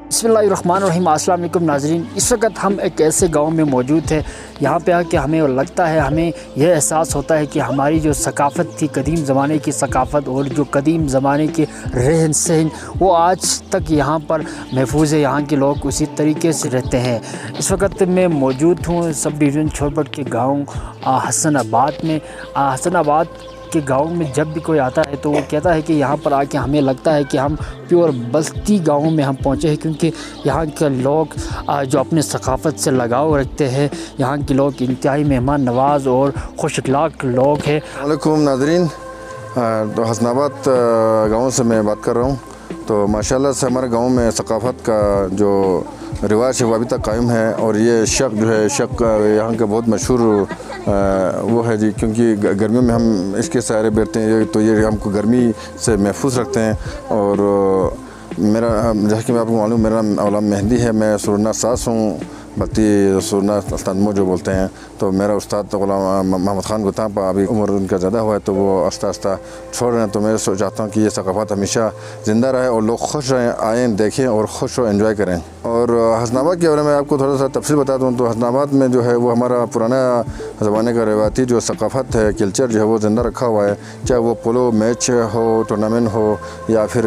बिस्मिल्लाहिर्रहमानिर्रहीम। अस्सलाम वालेकुम नाज़रीन, इस वक्त हम एक ऐसे गांव में मौजूद हैं। यहाँ पे आके हमें लगता है, हमें यह एहसास होता है कि हमारी जो सकाफ़त थी, कदीम ज़माने की सकाफ़त और जो कदीम ज़माने के रहन सहन, वो आज तक यहाँ पर महफूज है। यहाँ के लोग उसी तरीके से रहते हैं। इस वक्त मैं मौजूद हूँ सब डिवीज़न छोरबट के गाँव हसनाबाद में। हसनाबाद के गांव में जब भी कोई आता है तो वो कहता है कि यहाँ पर आके हमें लगता है कि हम प्योर बस्ती गाँव में हम पहुँचे हैं, क्योंकि यहाँ के लोग जो अपने सकाफ़त से लगाव रखते हैं, यहाँ के लोग इंतहाई मेहमान नवाज़ और खुश अखलाक लोग हैं। वालेकुम नाज़रीन, तो हसनाबाद गाँव से मैं बात कर रहा हूँ। तो माशाल्लाह से हमारे गांव में सकाफ़त का जो रिवाज है वो अभी तक कायम है। और ये शक जो है, शक यहाँ का बहुत मशहूर वो है जी, क्योंकि गर्मियों में हम इसके सहारे बैठते हैं तो ये हमको गर्मी से महफूज रखते हैं। और मेरा, जैसे कि मैं आपको मालूम, मेरा औलाद मेहंदी है, मैं सुरना सास हूँ, बत्ती सुरना तनमो जो बोलते हैं। तो मेरा उस्ताद गुलाम मोहम्मद ख़ान गुताम अभी उम्र उनका ज़्यादा हुआ है तो वो आस्ता आस्ता छोड़ रहे हैं। तो मैं चाहता हूँ कि ये सकाफ़त हमेशा ज़िंदा रहे और लोग खुश रहें, आएँ, देखें और खुश हो, एंजॉय करें। और हसनाबाद के बारे में आपको थोड़ा सा तफसील बता दूँ तो हसनाबाद में जो है वो हमारा पुराना ज़माने का रिवायती जो सकाफ़त है, कल्चर जो है वो ज़िंदा रखा हुआ है। चाहे वो पोलो मैच हो, टूर्नामेंट हो, या फिर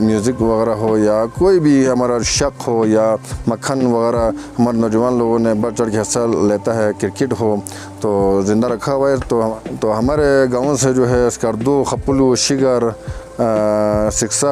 म्यूज़िक वगैरह हो, या कोई भी हमारा शक हो, या मक्खन वगैरह हमारे नौजवान लोगों ने बढ़ चढ़ के हिस्सा लेता है, क्रिकेट हो, तो ज़िंदा रखा हुआ है। तो हमारे गाँव से जो है स्कर्दू, खपुलू, शिगर, सिक्सा,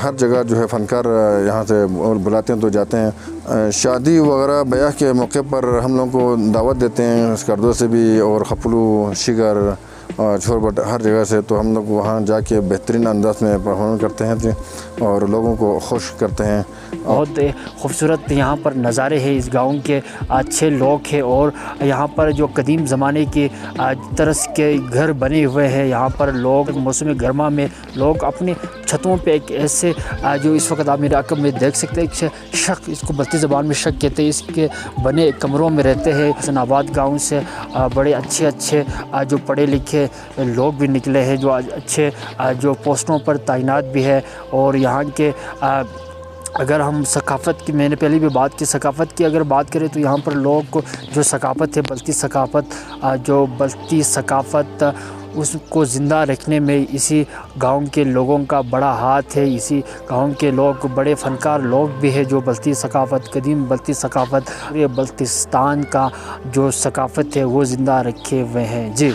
हर जगह जो है फ़नकार यहाँ से बुलाते हैं तो जाते हैं। शादी वगैरह ब्याह के मौके पर हम लोगों को दावत देते हैं स्कर्दू से भी और खपुलू, शिगर, छोरबट, हर जगह से। तो हम लोग वहाँ जाके बेहतरीन अंदाज में परफॉर्मेंस करते हैं और लोगों को खुश करते हैं। बहुत खूबसूरत यहाँ पर नज़ारे हैं, इस गांव के अच्छे लोग हैं और यहाँ पर जो कदीम ज़माने के तरस के घर बने हुए हैं। यहाँ पर लोग मौसम गर्मा में लोग अपने छतों पे एक ऐसे जो इस वक्त आप मेरे अकब में देख सकते हैं, एक शक, इसको बस्ती ज़बान में शक कहते हैं, इसके बने कमरों में रहते हैं। हसनाबाद गाँव से बड़े अच्छे जो पढ़े लिखे लोग भी निकले हैं, जो अच्छे जो पोस्टों पर तैनात भी है। और यहाँ के अगर हम सकाफ़त की, मैंने पहले भी बात की, सकाफ़त की अगर बात करें तो यहाँ पर लोग को जो सकाफ़त है, बल्ती सकाफ़त उसको ज़िंदा रखने में इसी गांव के लोगों का बड़ा हाथ है। इसी गांव के लोग बड़े फ़नकार लोग भी हैं जो बल्ती सकाफ़त, कदीम बल्ती सकाफ़त, ये बल्तिस्तान का जो सकाफ़त है वो ज़िंदा रखे हुए हैं जी।